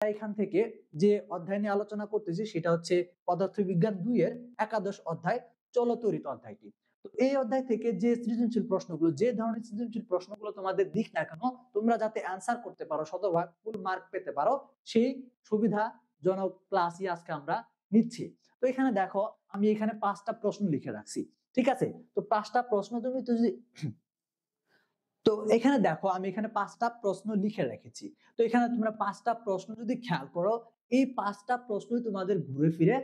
এখান থেকে যে অধ্যায় নিয়ে আলোচনা করতেছি সেটা হচ্ছে পদার্থবিজ্ঞান 2 এর একাদশ অধ্যায় চলতরিত অধ্যায়টি। তো এই অধ্যায় থেকে যে সৃজনশীল প্রশ্নগুলো, যে ধরনের সৃজনশীল প্রশ্নগুলো তোমাদের দিক না কেন, তোমরা যাতে অ্যান্সার করতে পারো, শতভাগ ফুল মার্ক পেতে পারো, সেই সুবিধাজনক ক্লাসই আজকে আমরা নিচ্ছি। তো এখানে দেখো আমি এখানে 5টা প্রশ্ন লিখে রাখছি, ঠিক আছে? তো 5টা প্রশ্ন তুমি তো যদি তো এখানে দেখো আমি এখানে 5টা প্রশ্ন লিখে রেখেছি। তো এখানে তোমরা 5টা প্রশ্ন যদি খেয়াল করো, এই 5টা প্রশ্নই তোমাদের ঘুরে ফিরে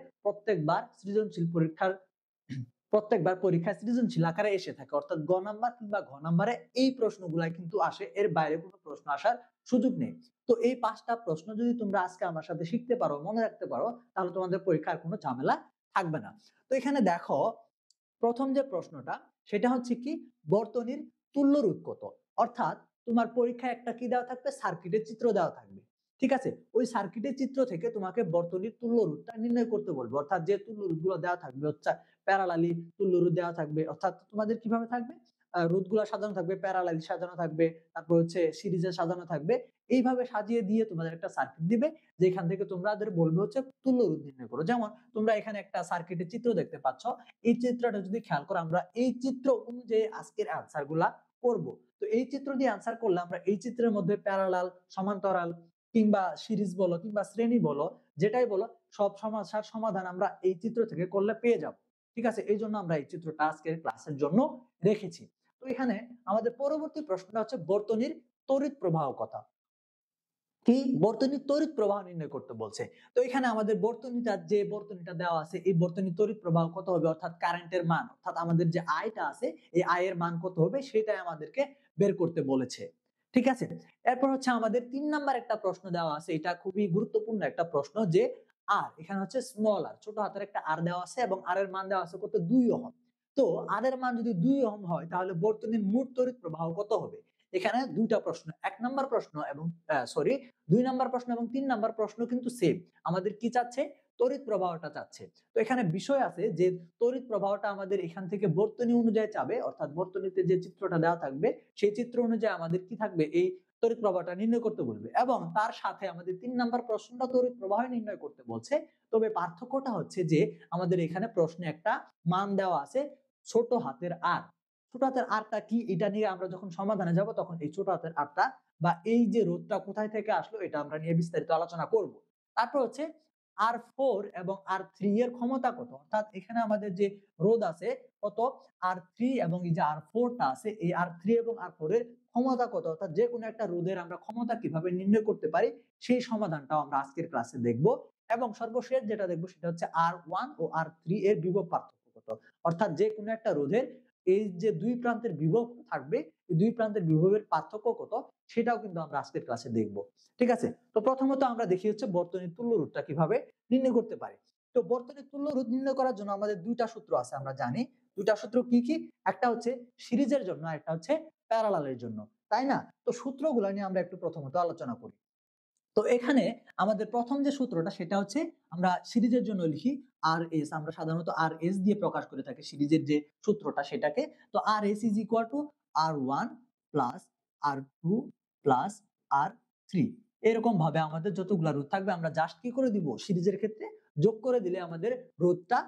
প্রত্যেকবার পরীক্ষায় সৃজনশীল আকারে এসে থাকে, অর্থাৎ গ নাম্বার কিংবা ঘ নাম্বারে এই প্রশ্নগুলাই কিন্তু আসে, এর বাইরে কোনো প্রশ্ন আসার সুযোগ নেই। তো এই 5টা প্রশ্ন যদি তোমরা আজকে আমার সাথে শিখতে পারো, মনে রাখতে পারো, তাহলে তোমাদের পরীক্ষার কোনো ঝামেলা থাকবে না। তো এখানে দেখো প্রথম যে প্রশ্নটা সেটা হচ্ছে কি, বর্তনীর তুল্য রোধ কত। অর্থাৎ তোমার পরীক্ষায় একটা কি দেওয়া থাকবে, সার্কিটের চিত্র দেওয়া থাকবে, ঠিক আছে? ওই সার্কিটের চিত্র থেকে তোমাকে বর্তনীর তুল্য রোধটা নির্ণয় করতে বলবে। অর্থাৎ যে তুল্য রোধগুলো দেওয়া থাকবে, হচ্ছে প্যারালালি তুল্য রোধ দেওয়া থাকবে। অর্থাৎ তোমাদের কিভাবে থাকবে, রোধগুলো সাজানো থাকবে, প্যারালালি সাজানো থাকবে, তারপর হচ্ছে সিরিজে সাজানো থাকবে। এইভাবে সাজিয়ে দিয়ে তোমাদের একটা সার্কিট দিবে, যেখান থেকে তোমাদের বলবে হচ্ছে তুল্য রোধ নির্ণয় করো। যেমন তোমরা এখানে একটা সার্কিটের চিত্র দেখতে পাচ্ছ, এই চিত্রটা যদি খেয়াল করো, আমরা এই চিত্র অনুযায়ী আজকের অ্যান্সার গুলা করব। তো এই চিত্র দিয়ে অ্যান্সার করলে আমরা এই চিত্রের মধ্যে প্যারালাল, সমান্তরাল কিংবা সিরিজ বলো কিংবা শ্রেণী বলো, যেটাই বলো, সব সমস্যার সমাধান আমরা এই চিত্র থেকে করলে পেয়ে যাব, ঠিক আছে? এই জন্য আমরা এই চিত্রটা আজকের ক্লাসের জন্য রেখেছি। তো এখানে আমাদের পরবর্তী প্রশ্নটা হচ্ছে বর্তনীর তড়িৎ প্রবাহ কত। কি, বর্তনীর তড়িৎ প্রবাহ নির্ণয় করতে বলছে। তো এখানে আমাদের বর্তনীটা দেওয়া আছে, এই বর্তনীর তড়িৎ প্রবাহ কত হবে, অর্থাৎ কারেন্টের মান, অর্থাৎ আমাদের যে আইটা আছে এই আয়ের মান কত হবে সেটাই আমাদেরকে বের করতে বলেছে, ঠিক আছে? এরপর হচ্ছে আমাদের 3 নাম্বার একটা প্রশ্ন দেওয়া আছে, এটা খুবই গুরুত্বপূর্ণ একটা প্রশ্ন, যে আর এখানে হচ্ছে স্মল আর, ছোট হাতের একটা আর দেওয়া আছে এবং আর এর মান দেওয়া আছে কত, 2 ওহম। তো আর এর মান যদি 2 ওহম হয় তাহলে বর্তনীর মোট তড়িৎ প্রবাহ কত হবে। এখানে দুইটা প্রশ্ন, 1 নাম্বার প্রশ্ন এবং 2 নাম্বার প্রশ্ন এবং 3 নাম্বার প্রশ্ন কিন্তু সেম। আমাদের কি চাচ্ছে, তড়িৎ প্রবাহটা চাচ্ছে। তো এখানে বিষয় আছে যে তড়িৎ প্রবাহটা আমাদের এখান থেকে বর্তনী অনুযায়ী চাবে, অর্থাৎ বর্তনীতে যে চিত্রটা দেওয়া থাকবে সেই চিত্র অনুযায়ী আমাদের কি থাকবে, এই তড়িৎ প্রবাহটা নির্ণয় করতে বলবে, এবং তার সাথে আমাদের 3 নাম্বার প্রশ্নটা তড়িৎ প্রবাহ নির্ণয় করতে বলছে। তবে পার্থক্যটা হচ্ছে যে আমাদের এখানে প্রশ্নে একটা মান দেওয়া আছে ছোট হাতের আর। ছোট হাতের আরটা কি, এটা নিয়ে আমরা যখন সমাধানে যাব তখন এই ছোট হাতের আরটা বা এই যে রোধটা কোথায় থেকে আসলো এটা আমরা নিয়ে বিস্তারিত আলোচনা করব। তারপর হচ্ছে R4 এবং R3 এর ক্ষমতা কত। অর্থাৎ এখানে আমাদের যে রোধ আছে কত, R3 এবং এই যে R4 টা আছে, এই R3 এবং R4 এর ক্ষমতা কত, অর্থাৎ যে কোনো একটা রোধের আমরা ক্ষমতা কিভাবে নির্ণয় করতে পারি সেই সমাধানটাও আমরা আজকের ক্লাসে দেখব। এবং সর্বশেষ যেটা দেখবো সেটা হচ্ছে R1 ও R3 এর বিভব পার্থক্য কত। অর্থাৎ যে কোনো একটা রোধের এই যে দুই প্রান্তের বিভব থাকবে, এই দুই প্রান্তের বিভবের পার্থক্য কত সেটাও কিন্তু আমরা আজকের ক্লাসে দেখব, ঠিক আছে? তো প্রথমত আমরা দেখি হচ্ছে বর্তনীর তুল্য রোধটা কিভাবে নির্ণয় করতে পারি। তো বর্তনীর তুল্য রোধ নির্ণয় করার জন্য আমাদের দুইটা সূত্র আছে, আমরা জানি দুইটা সূত্র কি কি, একটা হচ্ছে সিরিজের জন্য, একটা হচ্ছে প্যারালালের জন্য, তাই না? তো সূত্রগুলো নিয়ে আমরা একটু প্রথমত আলোচনা করি। তো এখানে আমাদের প্রথম যে সূত্রটা সেটা হচ্ছে, আমরা সিরিজের জন্য লিখি আর এস, আমরা সাধারণত আর এস দিয়ে প্রকাশ করে থাকি সিরিজের যে সূত্রটা সেটাকে। তো R S is equal to R1 plus R2 plus R3। এরকম ভাবে আমাদের যতগুলা রোধ থাকবে আমরা জাস্ট কি করে দিব, সিরিজের ক্ষেত্রে যোগ করে দিলে আমাদের রোধটা,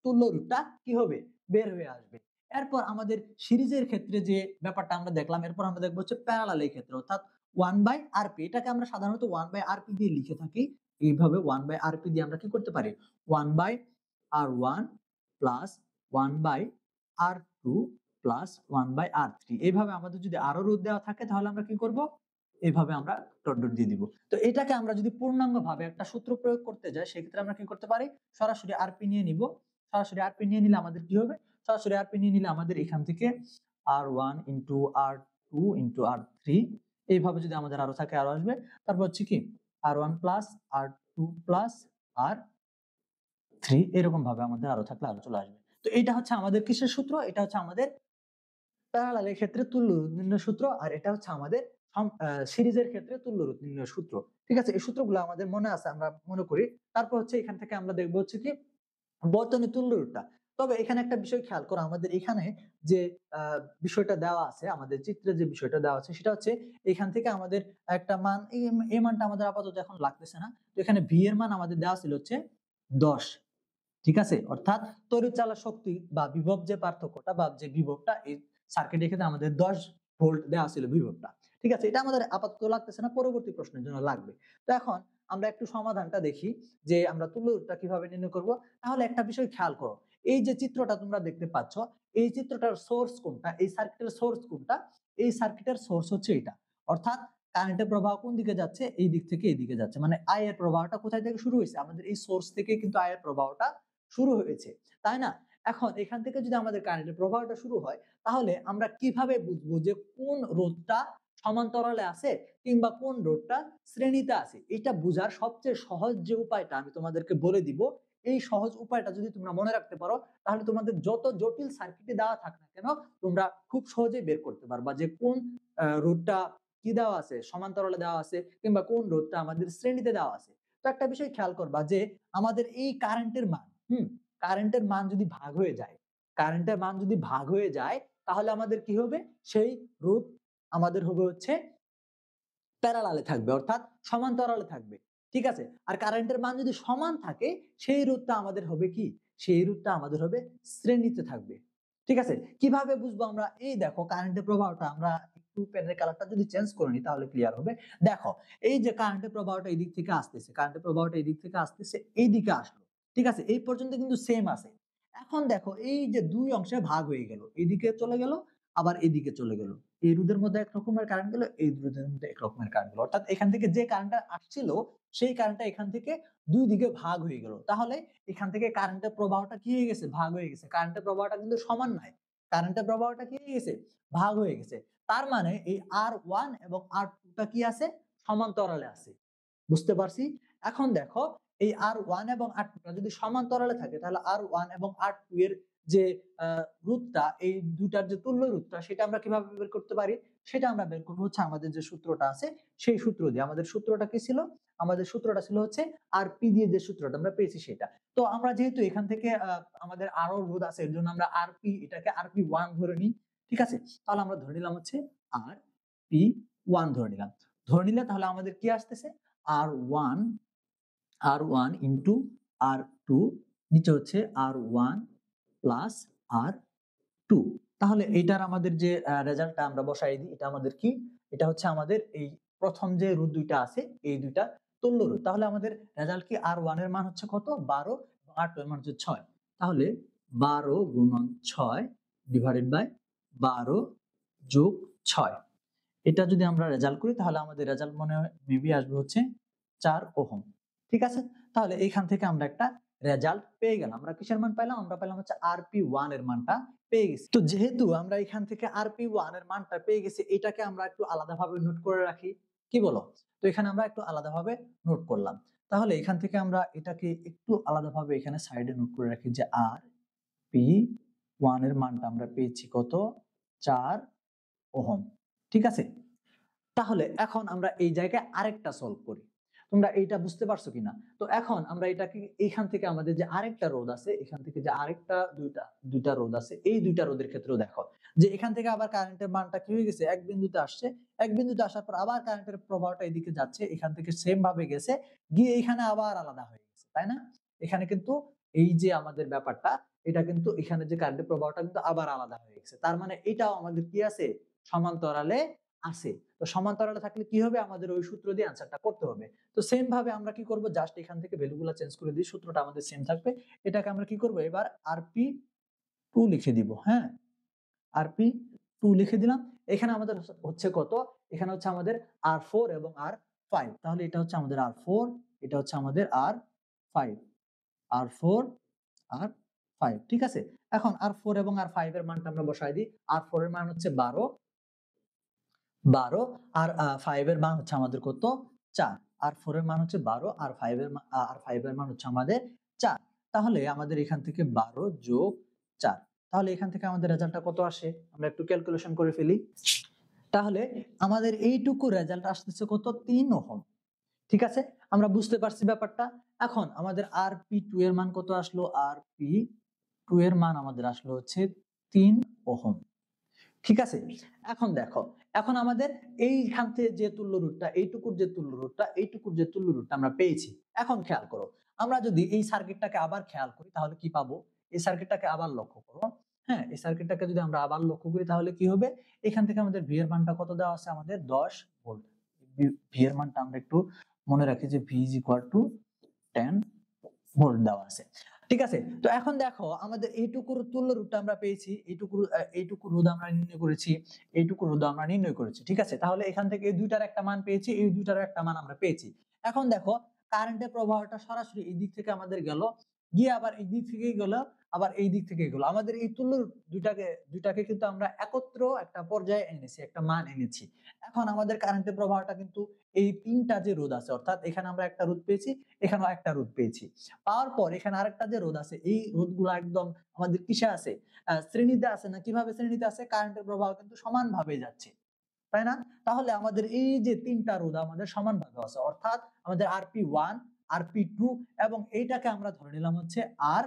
তুল্য রোধটা কি হবে, বের হয়ে আসবে। এরপর আমাদের সিরিজের ক্ষেত্রে যে ব্যাপারটা আমরা দেখলাম, এরপর আমরা দেখবো হচ্ছে প্যারালালের ক্ষেত্রে, অর্থাৎ 1/RP, এটাকে আমরা সাধারণত 1/RP দিয়ে লিখে থাকি। এইভাবে 1/RP দিয়ে আমরা কি করতে পারি, 1/R1 plus 1/R2 plus 1/R3। এইভাবে আমাদের যদি আরো রোধ দেওয়া থাকে তাহলে আমরা কি করব, এইভাবে আমরা ডট ডট দিয়ে দিব। তো এটাকে আমরা যদি পূর্ণাঙ্গ ভাবে একটা সূত্র প্রয়োগ করতে যাই সেক্ষেত্রে আমরা কি করতে পারি, সরাসরি আরপি নিয়ে নিব। সরাসরি আরপি নিয়ে নিলে আমাদের কি হবে, সরাসরি আরপি নিয়ে নিলে আমাদের এখান থেকে R1 into R2 into R3, এইভাবে যদি আমাদের আরো থাকে আরো আসবে। তারপর হচ্ছে কি R1 plus R2 plus R3, এরকম ভাবে আমাদের আরো থাকলে আরো চলে আসবে। তো এটা হচ্ছে আমাদের কিসের সূত্র, এটা হচ্ছে আমাদের প্যারালালের ক্ষেত্রে তুল্য রোধ নির্ণয় সূত্র, আর এটা হচ্ছে আমাদের সিরিজের ক্ষেত্রে তুল্য রোধ নির্ণয় সূত্র, ঠিক আছে? এই সূত্রগুলো আমাদের মনে আছে, আমরা মনে করি। তারপর হচ্ছে এখান থেকে আমরা দেখবো হচ্ছে কি বর্তনী তুল্য রোধটা। তবে এখানে একটা বিষয় খেয়াল করো, আমাদের এখানে যে বিষয়টা দেওয়া আছে, আমাদের চিত্রে যে বিষয়টা দেওয়া আছে সেটা হচ্ছে এখান থেকে আমাদের একটা মান, এই মানটা আমাদের আপাতত এখন লাগতেছে না। তো এখানে ভি এর মান আমাদের দেওয়া ছিল হচ্ছে 10, ঠিক আছে। অর্থাৎ তড়িৎ চালক শক্তি বা বিভব যে পার্থক্যটা বা যে বিভবটা এই সার্কিটের ক্ষেত্রে আমাদের 10 ভোল্ট দেওয়া ছিল বিভবটা, ঠিক আছে। এটা আমাদের আপাতত লাগতেছে না, পরবর্তী প্রশ্নের জন্য লাগবে। তো এখন আমরা একটু সমাধানটা দেখি যে আমরা তুল্য রোধটা কিভাবে নির্ণয় করব। তাহলে একটা বিষয় খেয়াল করো, এই যে চিত্রটা তোমরা দেখতে পাচ্ছ, এই চিত্রটার সোর্স কোনটা, এই সার্কিটের সোর্স কোনটা, এই সার্কিটের সোর্স হচ্ছে এটা। অর্থাৎ কারেন্টের প্রবাহ কোন দিকে যাচ্ছে, এই দিক থেকে এই দিকে যাচ্ছে, মানে আই এর প্রবাহটা কোথায় থেকে শুরু হয়েছে, আমাদের এই সোর্স থেকে কিন্তু আই এর প্রবাহটা শুরু হয়েছে, তাই না? এখন এখান থেকে যদি আমাদের কারেন্টের প্রবাহটা শুরু হয়, তাহলে আমরা কিভাবে বুঝবো যে কোন রোধটা সমান্তরালে আছে কিংবা কোন রোধটা শ্রেণীতে আছে? এটা বোঝার সবচেয়ে সহজ যে উপায়টা আমি তোমাদেরকে বলে দিব, এই সহজ উপায়টা যদি তোমরা মনে রাখতে পারো, তাহলে তোমাদের যত জটিল সার্কিটে দেওয়া থাক না কেন, তোমরা খুব সহজেই বের করতে পারবা যে কোন রোধটা কি দেওয়া আছে, সমান্তরালে দেওয়া আছে কিংবা কোন রোধটা আমাদের শ্রেণীতে দেওয়া আছে। তো একটা বিষয় খেয়াল করবা যে আমাদের এই কারেন্টের মান, কারেন্টের মান যদি ভাগ হয়ে যায়, কারেন্টের মান যদি ভাগ হয়ে যায়, তাহলে আমাদের কি হবে, সেই রোধ আমাদের হবে হচ্ছে প্যারালালে থাকবে, অর্থাৎ সমান্তরালে থাকবে, ঠিক আছে। আর কারেন্টের মান যদি সমান থাকে, সেই রোধটা আমাদের হবে কি, সেই রোধটা আমাদের হবে শ্রেণীতে থাকবে, ঠিক আছে। কিভাবে বুঝবো আমরা, এই দেখো কারেন্টের প্রবাহটা আমরা একটু পেনের কালারটা যদি চেঞ্জ করে নিই তাহলে ক্লিয়ার হবে। দেখো এই যে কারেন্টের প্রবাহটা এই দিক থেকে আসতেছে, কারেন্টের প্রবাহটা এই দিক থেকে আসতেছে, এই দিকে আসলো, ঠিক আছে, এই পর্যন্ত কিন্তু সেম আছে। এখন দেখো এই যে দুই অংশে ভাগ হয়ে গেল, এদিকে চলে গেল আবার এদিকে চলে গেল, এই রোধের মধ্যে এক রকমের কারেন্ট গেল, এই রোধের মধ্যে এক রকমের কারেন্ট গেল, অর্থাৎ এখান থেকে যে কারেন্টটা আসছিল সেই কারেন্টটা এখান থেকে দুই দিকে ভাগ হয়ে গেল। তাহলে এখান থেকে কারেন্টের প্রবাহটা কি হয়ে গেছে, ভাগ হয়ে গেছে। কারেন্টের প্রবাহটা কিন্তু সমান নয়, কারেন্টের প্রবাহটা কি হয়ে গেছে, ভাগ হয়ে গেছে। তার মানে এই R1 এবং R2 টা কি আছে, সমান্তরালে আছে, বুঝতে পারছি। এখন দেখো এই R1 এবং R2 টা যদি সমান্তরালে থাকে, তাহলে R1 এবং R2 এর যে রোধটা, এই দুটার যে তুল্য রোধটা, সেটা আমরা কিভাবে বের করতে পারি, সেটা আমরা বের করবো হচ্ছে আমাদের যে সূত্রটা আছে সেই সূত্র দিয়ে। আমাদের সূত্রটা কি ছিল, আমাদের সূত্রটা ছিল হচ্ছে আরপি দিয়ে যে সূত্রটা আমরা পেয়েছি সেটা। তো আমরা যেহেতু এখান থেকে আমাদের আরো রোধ আছে, এর জন্য আমরা আরপি, এটাকে আরপি 1 ধরে নিই, ঠিক আছে। তাহলে আমরা ধরে নিলাম হচ্ছে আরপি 1 ধরে নিলাম। ধরে নিলে তাহলে আমাদের কি আসতেছে, আর1 আর1 ইন্টু আর2, নিচে হচ্ছে আর1 প্লাস আর2। তাহলে এইটার আমাদের যে রেজাল্টটা আমরা বসাই দিই, এটা আমাদের কি, এটা হচ্ছে আমাদের এই প্রথম যে রোধ দুইটা আছে এই দুইটা তুল্য রোধ। তাহলে আমাদের রেজাল্ট কি, আর1 এর মান হচ্ছে কত, 12, এবং আর2 এর মান হচ্ছে 6। তাহলে 12 গুণন 6 ডিভাইডেড বাই 12 যোগ 6, এটা যদি আমরা রেজাল্ট করি তাহলে আমাদের রেজাল্ট মনে হয় মেবি আসবে হচ্ছে 4 ওহম, ঠিক আছে। তাহলে এইখান থেকে আমরা একটা রেজাল্ট পেয়ে গেলাম। আমরা কিসের মান পেলাম, আমরা পেলাম হচ্ছে আরপি 1 এর মানটা পেয়ে গেছি। তো যেহেতু আমরা এখান থেকে আরপি 1 এর মানটা পেয়ে গেছি, এটাকে আমরা একটু আলাদাভাবে নোট করে রাখি, কি বলো? তো এখানে আমরা একটু আলাদাভাবে নোট করলাম। তাহলে এখান থেকে আমরা এটাকে একটু আলাদাভাবে এখানে সাইডে নোট করে রাখি যে আরপি 1 এর মানটা আমরা পেয়েছি কত, 4 ওহম, ঠিক আছে। তাহলে এখন আমরা এই জায়গায় আরেকটা সলভ করি, তোমরা এইটা বুঝতে পারছো কিনা। তো এখন আমরা এটাকে এইখান থেকে আমাদের যে আরেকটা রোধ আছে, এখান থেকে যে আরেকটা দুইটা রোধ আছে, এই দুইটা রোধের ক্ষেত্রেও দেখো যে এখান থেকে আবার কারেন্টের মানটা কি হয়ে গেছে, এক বিন্দুতে আসছে, এক বিন্দুতে আসার পর আবার কারেন্টের প্রবাহটা এদিকে যাচ্ছে, এখান থেকে সেম ভাবে গেছে, গিয়ে এখানে আবার আলাদা হয়ে গেছে, তাই না? এখানে কিন্তু এই যে আমাদের ব্যাপারটা, এটা কিন্তু এখানে যে কারেন্টের প্রবাহটা কিন্তু আবার আলাদা হয়ে গেছে, তার মানে এটাও আমাদের কি আছে, সমান্তরালে আছে। তো সমান্তরালে থাকলে কি হবে, আমাদের ওই সূত্র দিয়ে আনসারটা করতে হবে। তো সেম ভাবে আমরা কি করব, জাস্ট এখান থেকে ভ্যালুগুলো চেঞ্জ করে দিই, সূত্রটা আমাদের সেম থাকবে। এটাকে আমরা কি করব, এবার আরপি 2 লিখে দিব, হ্যাঁ, আরপি 2 লিখে দিলাম। এখানে আমাদের হচ্ছে কত, এখানে হচ্ছে আমাদের আর4 এবং আর5। তাহলে এটা হচ্ছে আমাদের আর4, এটা হচ্ছে আমাদের আর5, আর4 আর5, ঠিক আছে। এখন আর4 এবং আর5 এর মানটা আমরা বসাই দিই। আর4 এর মান হচ্ছে 12, আর 5 এর মান হচ্ছে আমাদের কত, 4। আর 4 এর মান হচ্ছে 12, আর 5 এর মান হচ্ছে আমাদের 4। তাহলে আমাদের এখান থেকে 12 যোগ 4, তাহলে এখান থেকে আমাদের রেজাল্টটা কত আসে, আমরা একটু ক্যালকুলেশন করে ফেলি। তাহলে আমাদের এইটুকু রেজাল্ট আসতেছে কত, 3 ওহম, ঠিক আছে। আমরা বুঝতে পারছি ব্যাপারটা। এখন আমাদের আরপি 2 এর মান কত আসলো, আরপি টু এর মান আমাদের আসলো হচ্ছে 3 ওহম। ঠিক আছে, এখন দেখো, এখন আমাদের এইখান থেকে যে তুল্য রোধটা, এইটুকুর যে তুল্য রোধটা, এইটুকুর যে তুল্য রোধটা আমরা পেয়েছি। এখন খেয়াল করো, আমরা যদি এই সার্কিটটাকে আবার খেয়াল করি তাহলে কি পাবো? এই সার্কিটটাকে আবার লক্ষ্য করো। হ্যাঁ, এই সার্কিটটাকে যদি আমরা আবার লক্ষ্য করি তাহলে কি হবে? এখান থেকে আমাদের ভি এর মানটা কত দেওয়া আছে? আমাদের 10 ভোল্ট। ভি এর মানটা আমরা একটু মনে রাখি যে V is equal two 10 volt দেওয়া আছে। ঠিক আছে, তো এখন দেখো আমাদের এইটুকুর তুল্য রোধটা আমরা পেয়েছি, এইটুকু রোধ আমরা নির্ণয় করেছি, এইটুকু রোধ আমরা নির্ণয় করেছি। ঠিক আছে, তাহলে এখান থেকে এই দুইটার একটা মান পেয়েছি, এই দুইটার একটা মান আমরা পেয়েছি। এখন দেখো কারেন্টের প্রবাহটা সরাসরি এই দিক থেকে আমাদের গেল, গিয়ে আবার এই দিক থেকে গেল, আবার এই দিক থেকে গেল। আমাদের এই তুল্য দুইটাকে কিন্তু আমরা একত্র একটা পর্যায়ে এনেছি, একটা মান এনেছি। এখন আমাদের কারেন্টের প্রবাহটা কিন্তু এই তিনটা যে রোধ আছে, অর্থাৎ এখানে আমরা একটা রোধ পেয়েছি, এখানেও একটা রোধ পেয়েছি, পাওয়ার পর এখানে আরেকটা যে রোধ আছে, এই রোধগুলো একদম আমাদের কিসে আছে? শ্রেণীতে আছে। না কিভাবে শ্রেণীতে আছে? কারেন্টের প্রবাহ কিন্তু সমানভাবে যাচ্ছে, তাই না? তাহলে আমাদের এই যে তিনটা রোধ আমাদের সমানভাবে আছে, অর্থাৎ আমাদের RP1, RP2 এবং এইটাকে আমরা ধরে নিলাম হচ্ছে আর,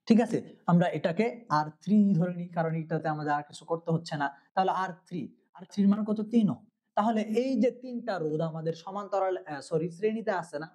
ঠিক আছে, আমরা এটাকে R3 ধরে নিই, কারণ এটাতে আমাদের আর কিছু করতে হচ্ছে না। তাহলে R3 এর মান কত? 3 ওহম। তাহলে এই যে তিনটা রোধ আমাদের সমান্তরাল শ্রেণীতে আছে না?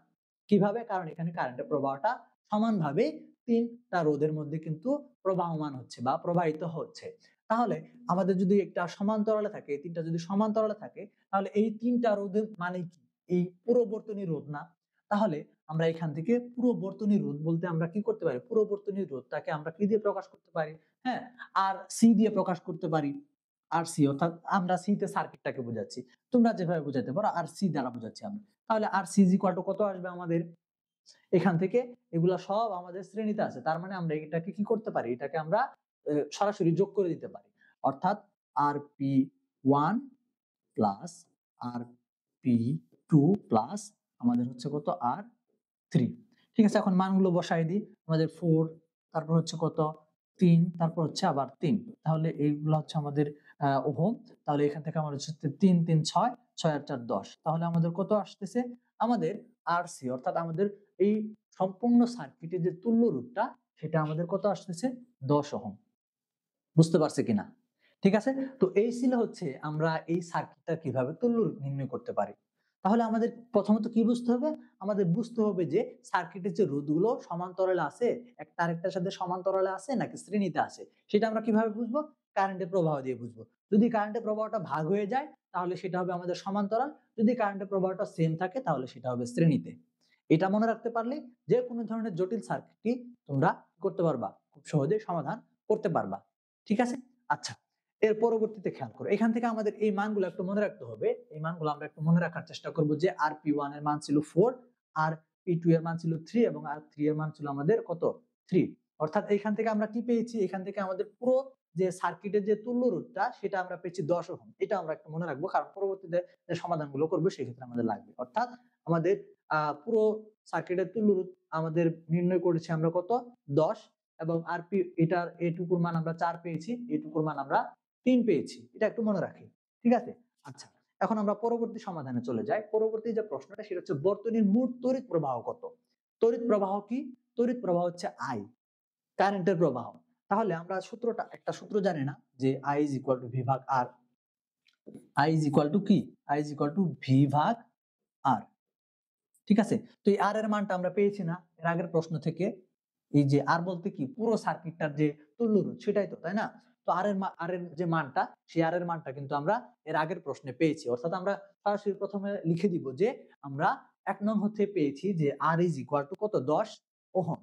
কিভাবে? কারণ এখানে কারেন্টের প্রবাহটা সমানভাবে তিনটা রোধের মধ্যে কিন্তু প্রবাহমান হচ্ছে বা প্রবাহিত হচ্ছে। তাহলে আমাদের যদি একটা সমান্তরালে থাকে, এই তিনটা যদি সমান্তরালে থাকে, তাহলে এই তিনটা রোধের মানে কি? এই পুরো বর্তনী রোধ না? তাহলে আমরা এখান থেকে পুরো বর্তনী রোধ বলতে আমরা কি করতে পারি? পুরো বর্তনী রোধটাকে আমরা কি দিয়ে প্রকাশ করতে পারি? হ্যাঁ, আর সি দিয়ে প্রকাশ করতে পারি। আর সি, অর্থাৎ আমরা সি তে সার্কিটটাকে বোঝাচ্ছি, তোমরা যেভাবে বোঝাতে পারো আর সি দ্বারা বোঝাচ্ছি আমরা। তাহলে আর সি ইজ ইকুয়াল টু কত আসবে আমাদের? এখান থেকে এগুলা সব আমাদের শ্রেণীতে আছে, তার মানে আমরা এটাকে কি করতে পারি? এটাকে আমরা সরাসরি যোগ করে দিতে পারি, অর্থাৎ RP1 প্লাস RP2 প্লাস আমাদের হচ্ছে কত? R3। ঠিক আছে, এখন মানগুলো বসাই দিই। আমাদের 4, তারপর হচ্ছে কত? 3, তারপর হচ্ছে আবার 3। তাহলে এইগুলো হচ্ছে আমাদের ওহম। তাহলে এখান থেকে আমাদের হচ্ছে 3 3 6, 6 আর 4 10। তাহলে আমাদের কত আসতেছে? আমাদের আরসি, অর্থাৎ আমাদের এই সম্পূর্ণ সার্কিটের যে তুল্য রোধটা, সেটা আমাদের কত আসতেছে? 10 ওহম। বুঝতে পারছে কিনা? ঠিক আছে, তো এই ছিল হচ্ছে আমরা এই সার্কিটটা কিভাবে তুল্য নির্ণয় করতে পারি। তাহলে আমাদের প্রথমত কি বুঝতে হবে? আমাদের বুঝতে হবে যে সার্কিটের যে রোধগুলো সমান্তরালে আছে, একটা আরেকটার সাথে সমান্তরালে আছে নাকি শ্রেণীতে আছে, সেটা আমরা কিভাবে বুঝবো? কারেন্টের প্রবাহ দিয়ে বুঝবো। যদি কারেন্টের প্রবাহটা ভাগ হয়ে যায় তাহলে সেটা হবে আমাদের সমান্তরাল, যদি কারেন্টের প্রবাহটা সেম থাকে তাহলে সেটা হবে শ্রেণীতে। এটা মনে রাখতে পারলে যে কোনো ধরনের জটিল সার্কিটই তোমরা করতে পারবা, খুব সহজে সমাধান করতে পারবা। ঠিক আছে, আচ্ছা, এর পরবর্তীতে খেয়াল করো, এখান থেকে আমাদের এই মানগুলো একটু মনে রাখতে হবে। এই মানগুলো আমরা একটু মনে রাখার চেষ্টা করব যে RP1 এর মান ছিল 4, RP2 এর মান ছিল 3 এবং R3 এর মান ছিল আমাদের কত? 3। অর্থাৎ এখান থেকে আমরা কি পেয়েছি? এখান থেকে আমাদের পুরো যে সার্কিটের যে তুল্য রোধটা সেটা আমরা পেয়েছি 10 ওহম। এটা আমরা একটু মনে রাখবো, কারণ পরবর্তীতে যে সমাধানগুলো করব সেক্ষেত্রে আমাদের লাগবে। অর্থাৎ আমাদের পুরো সার্কিটের তুল্য রোধ আমাদের নির্ণয় করেছি আমরা কত? 10, এবং আরপি এটার এটুকুর মান আমরা 4 পেয়েছি, এটুকুর মান আমরা 3 পেয়েছি। এটা একটু মনে রাখি। ঠিক আছে, আচ্ছা, এখন আমরা পরবর্তী সমাধানে চলে যাই। পরবর্তী যে প্রশ্নটা সেটা হচ্ছে বর্তনীর মোট তড়িৎ প্রবাহ কত? তড়িৎ প্রবাহ কি? তড়িৎ প্রবাহ হচ্ছে I, কারেন্টের প্রবাহ। তাহলে আমরা একটা সূত্র জানি না যে I is equal to V ভাগ R। I is equal to কি? I is equal to V ভাগ R। ঠিক আছে, তো এই আর এর মানটা আমরা পেয়েছি না এর আগের প্রশ্ন থেকে? এই যে আর বলতে কি? পুরো সার্কিটটার যে তুল্য রোধ সেটাই তো, তাই না? তো আর এর যে মানটা, সেই আর এর মানটা কিন্তু আমরা এর আগের প্রশ্নে পেয়েছি। অর্থাৎ আমরা সরাসরি প্রথমে লিখে দিব যে আমরা 1 নং হতে পেয়েছি যে আর ইজ ইকুয়াল টু কত? 10 ওহম।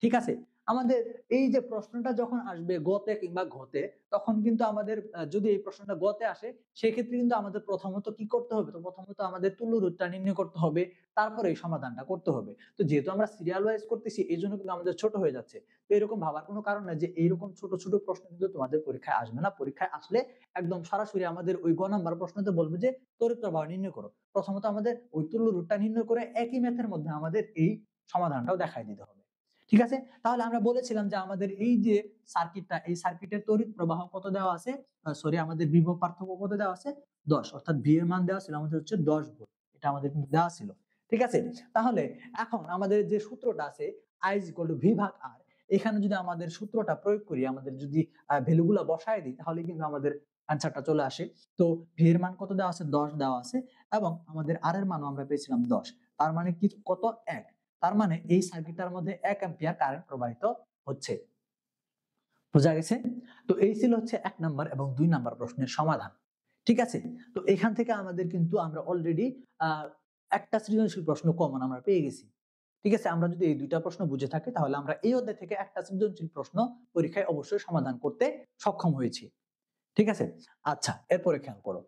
ঠিক আছে, আমাদের এই যে প্রশ্নটা যখন আসবে গতে কিংবা ঘতে, তখন কিন্তু আমাদের যদি এই প্রশ্নটা গতে আসে সেক্ষেত্রে কিন্তু আমাদের প্রথমত কি করতে হবে? তো প্রথমত আমাদের তুল্য রোধটা নির্ণয় করতে হবে, তারপরে এই সমাধানটা করতে হবে। তো যেহেতু আমরা সিরিয়াল ওয়াইজ করতেছি এই জন্য কিন্তু আমাদের ছোট হয়ে যাচ্ছে। তো এরকম ভাবার কোনো কারণ নাই যে এইরকম ছোট ছোট প্রশ্ন কিন্তু তোমাদের পরীক্ষায় আসবে না। পরীক্ষায় আসলে একদম সরাসরি আমাদের ওই গ নাম্বার প্রশ্নতে বলবে যে তড়িৎ প্রবাহ নির্ণয় করো। প্রথমত আমাদের ওই তুল্য রোধটা নির্ণয় করে একই ম্যাথের মধ্যে আমাদের এই সমাধানটাও দেখাই দিতে হবে। ঠিক আছে, তাহলে আমরা বলেছিলাম যে আমাদের এই যে সার্কিটটা, এই সার্কিটের তড়িৎ প্রবাহ কত দেওয়া আছে? সরি, আমাদের বিভব পার্থক্য কত দেওয়া আছে? 10, অর্থাৎ ভি এর মান দেওয়া ছিল আমাদের হচ্ছে 10 ভোল্ট। এটা আমাদের কিন্তু দেওয়া ছিল। ঠিক আছে, তাহলে এখন আমাদের যে সূত্রটা আছে I is equal to V ভাগ R, এখানে যদি আমাদের সূত্রটা প্রয়োগ করি, আমাদের যদি ভ্যালুগুলা বসায় দিই, তাহলে কিন্তু আমাদের অ্যান্সারটা চলে আসে। তো ভি এর মান কত দেওয়া আছে? 10 দেওয়া আছে, এবং আমাদের আর এর মানও আমরা পেয়েছিলাম 10। তার মানে কি কত? 1। তার মানে এই সার্কিটটার মধ্যে 1 অ্যাম্পিয়ার কারেন্ট প্রবাহিত হচ্ছে। বোঝা গেছে? তো এই ছিল হচ্ছে 1 নাম্বার এবং 2 নাম্বার প্রশ্নের সমাধান। ঠিক আছে? তো এখান থেকে আমাদের কিন্তু আমরা অলরেডি একটা সৃজনশীল প্রশ্ন কমন আমরা পেয়ে গেছি। ঠিক আছে? আমরা যদি এই দুইটা প্রশ্ন বুঝে থাকি, তাহলে আমরা এই অধ্যায় থেকে একটা সৃজনশীল প্রশ্ন পরীক্ষায় অবশ্যই সমাধান করতে সক্ষম হয়েছি। ঠিক আছে? আচ্ছা, এরপরে খেয়াল করো।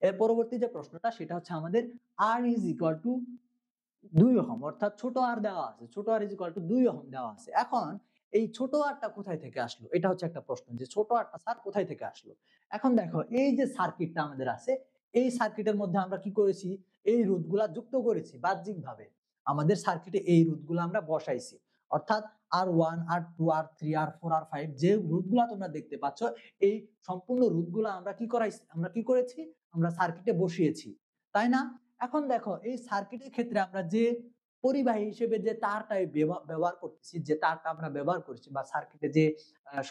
এর পরবর্তী যে প্রশ্নটা, সেটা হচ্ছে আমাদের R is equal to 2 ohm, অর্থাৎ ছোট আর দেওয়া আছে। ছোট আর ইজ ইকুয়াল টু 2 ওহম দেওয়া আছে। এখন এই ছোট আরটা কোথায় থেকে আসলো? এটা হচ্ছে একটা প্রশ্ন, যে ছোট আরটা স্যার কোথায় থেকে আসলো? এখন দেখো, এই যে সার্কিটটা আমাদের আছে, এই সার্কিটের মধ্যে আমরা কি করেছি? এই রোধগুলা যুক্ত করেছি বাহ্যিকভাবে। আমাদের সার্কিটে এই রোধগুলো আমরা বসাইছি। অর্থাৎ R1, R2, R3, R4, R5 যে রোধগুলা তোমরা দেখতে পাচ্ছ, এই সম্পূর্ণ রোধগুলা আমরা কি করেছি? আমরা সার্কিটে বসিয়েছি। তাই না? এখন দেখো, এই সার্কিটের ক্ষেত্রে আমরা যে পরিবাহী হিসেবে যে তারটা ব্যবহার করতেছি, যে তারটা আমরা ব্যবহার করছি, বা সার্কিটে যে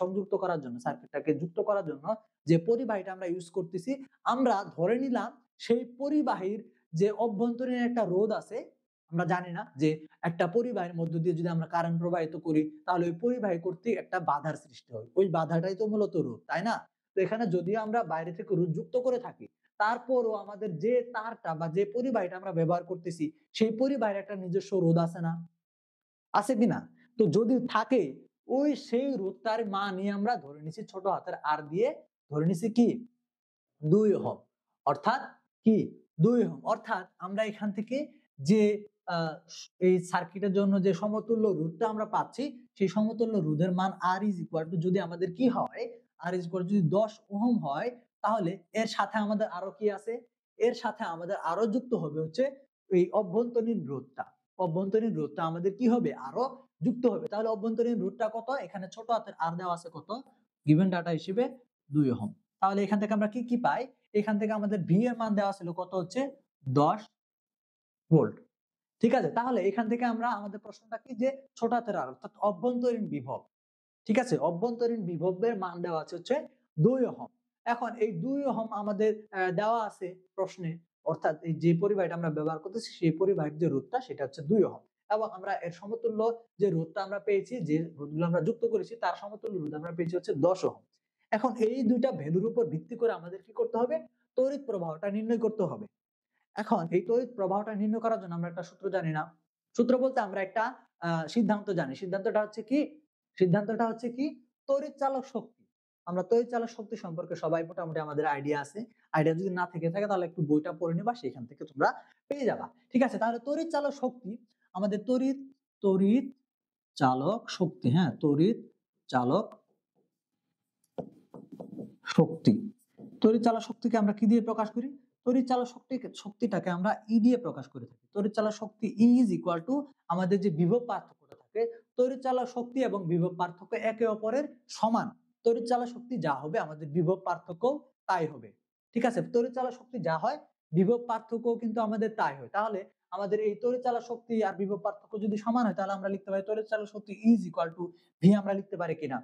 সংযুক্ত করার জন্য, সার্কিটটাকে যুক্ত করার জন্য যে পরিবাহীটা আমরা ইউজ করতেছি, আমরা ধরে নিলাম সেই পরিবাহীর যে অভ্যন্তরীণ একটা রোধ আছে। আমরা জানি না যে একটা পরিবাহীর মধ্য দিয়ে যদি আমরা কারেন্ট প্রবাহিত করি, তাহলে ওই পরিবাহী কর্তৃক একটা বাধার সৃষ্টি হয়। ওই বাধাটাই তো মূলত রোধ, তাই না? তো এখানে যদিও আমরা বাইরে থেকে রোধ যুক্ত করে থাকি, তারপরও আমাদের যে তারটা বা যে পরিবাহীটা আমরা ব্যবহার করতেছি, সেই পরিবাহীর একটা নিজস্ব রোধ আছে না? আছে কিনা? তো যদি থাকে, সেই রোধটার মানই আমরা ধরে নিছি ছোট হাতের আর দিয়ে, ধরে নিছি কি? 2 ওহম। অর্থাৎ কি? 2 ওহম। অর্থাৎ আমরা এখান থেকে যে এই সার্কিটের জন্য যে সমতুল্য রোধটা আমরা পাচ্ছি, সেই সমতুল্য রোধের মান R is equal to, যদি আমাদের কি হয়? R is equal to যদি 10 ওহম হয়, তাহলে এর সাথে আমাদের আরো কি আছে? এর সাথে আমাদের আরো যুক্ত হবে হচ্ছে এই অভ্যন্তরীণ রোধটা। অভ্যন্তরীণ রোধটা আমাদের কি হবে? আরো যুক্ত হবে। তাহলে অভ্যন্তরীণ রোধটা কত? এখানে ছোট হাতের আর দেওয়া আছে কত? গিভেন ডাটা হিসেবে 2 ওহম। তাহলে এখান থেকে আমরা কি পাই? এখান থেকে আমাদের ভি এর মান দেওয়া ছিল কত? হচ্ছে 10 ভোল্ট। ঠিক আছে? তাহলে এখান থেকে আমরা আমাদের প্রশ্নটা কি, যে ছোট হাতের আর, অর্থাৎ অভ্যন্তরীণ বিভব। ঠিক আছে? অভ্যন্তরীণ বিভবের মান দেওয়া আছে হচ্ছে 2 ওহম। এখন এই 2 ওহম আমাদের দেওয়া আছে প্রশ্নে, অর্থাৎ এই যে পরিবাহীটা আমরা ব্যবহার করতেছি, সেই পরিবাহীর যে রোধটা, সেটা হচ্ছে 2 ওহম। এবং আমরা এর সমতুল্য যে রোধটা আমরা পেয়েছি, যে রোধগুলো আমরা যুক্ত করেছি, তার সমতুল্য রোধ আমরা পেয়েছি হচ্ছে 10 ওহম। এখন এই দুইটা ভ্যালুর উপর ভিত্তি করে আমাদের কি করতে হবে? তড়িৎ প্রবাহটা নির্ণয় করতে হবে। এখন এই তড়িৎ প্রবাহটা নির্ণয় করার জন্য আমরা একটা সূত্র জানি না। সূত্র বলতে আমরা একটা সিদ্ধান্ত জানি। সিদ্ধান্তটা হচ্ছে কি? তড়িৎ চালক শক্তি। আমরা তড়িৎ চালক শক্তি সম্পর্কে সবাই মোটামুটি আমাদের আইডিয়া আছে। আইডিয়া যদি না থেকে থাকে, তাহলে একটু বইটা পড়ে নিবা, সেখান থেকে তোমরা পেয়ে যাবা। ঠিক আছে? তাহলে তড়িৎ চালক শক্তি, আমাদের তড়িৎ চালক শক্তি, হ্যাঁ, তড়িৎ চালক শক্তি। তড়িৎ চালক শক্তিকে আমরা কি দিয়ে প্রকাশ করি? তড়িৎ চালক শক্তিটাকে আমরা ই দিয়ে প্রকাশ করে থাকি। তড়িৎ চালক শক্তি ই ইজ ইকুয়াল টু, আমাদের যে বিভব পার্থক্যটা থাকে, তড়িৎ চালক শক্তি এবং বিভব পার্থক্য একে অপরের সমান। তড়িৎ চালক শক্তি যা হবে, আমাদের বিভব পার্থক্য তাই হবে। ঠিক আছে? তড়িৎ চালক শক্তি যা হয়, বিভব পার্থক্য কিন্তু আমাদের তাই হয়। তাহলে আমাদের এই তড়িৎ চালক শক্তি আর বিভব পার্থক্য যদি সমান হয়, তাহলে আমরা লিখতে পারি তড়িৎ চালক শক্তি ইজ ইকুয়াল টু ভি। আমরা লিখতে পারি কিনা?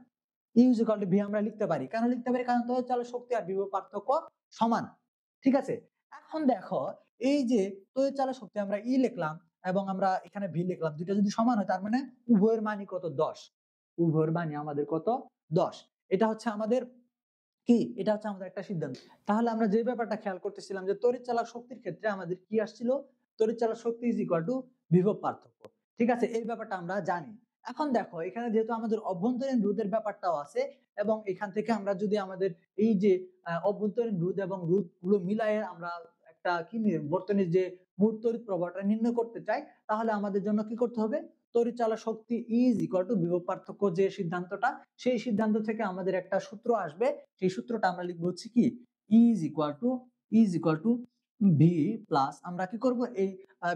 E is equal to V আমরা লিখতে পারি। কেন লিখতে পারি? কারণ তড়িৎ চালক শক্তি আর বিভব পার্থক্য সমান। ঠিক আছে? এখন দেখো, এই যে তড়িৎ চালক শক্তি আমরা E লিখলাম এবং আমরা এখানে V লিখলাম, দুইটা যদি সমান হয়, তার মানে উভয়ের মানই কত? 10। উভয়ের মানই আমাদের কত? 10। এটা হচ্ছে আমাদের কি? এটা হচ্ছে আমাদের একটা সিদ্ধান্ত। তাহলে আমরা যে ব্যাপারটা খেয়াল করতেছিলাম, যে তড়িৎ চালক শক্তির ক্ষেত্রে আমাদের কি আসছিল? তড়িৎ চালক শক্তি ইজ ইকুয়াল টু বিভব পার্থক্য। ঠিক আছে? এই ব্যাপারটা আমরা জানি। এখন দেখো, এখানে যেহেতু আমাদের অভ্যন্তরীণ রোধের ব্যাপারটাও আছে, এবং এখান থেকে আমরা যদি আমাদের এই যে অভ্যন্তরীণ রোধ এবং রোধগুলো মিলায়ে আমরা একটা কি বর্তনীর যে মোট তড়িৎ প্রবাহটা নির্ণয় করতে চাই, তাহলে আমাদের জন্য কি করতে হবে? তড়িৎ চালক শক্তি ইজ ইকুয়াল টু বিভব পার্থক্য, যে সিদ্ধান্তটা, সেই সিদ্ধান্ত থেকে আমাদের একটা সূত্র আসবে। সেই সূত্রটা আমরা লিখবো হচ্ছে কি? Is equal two V plus, আমরা কি করব? এই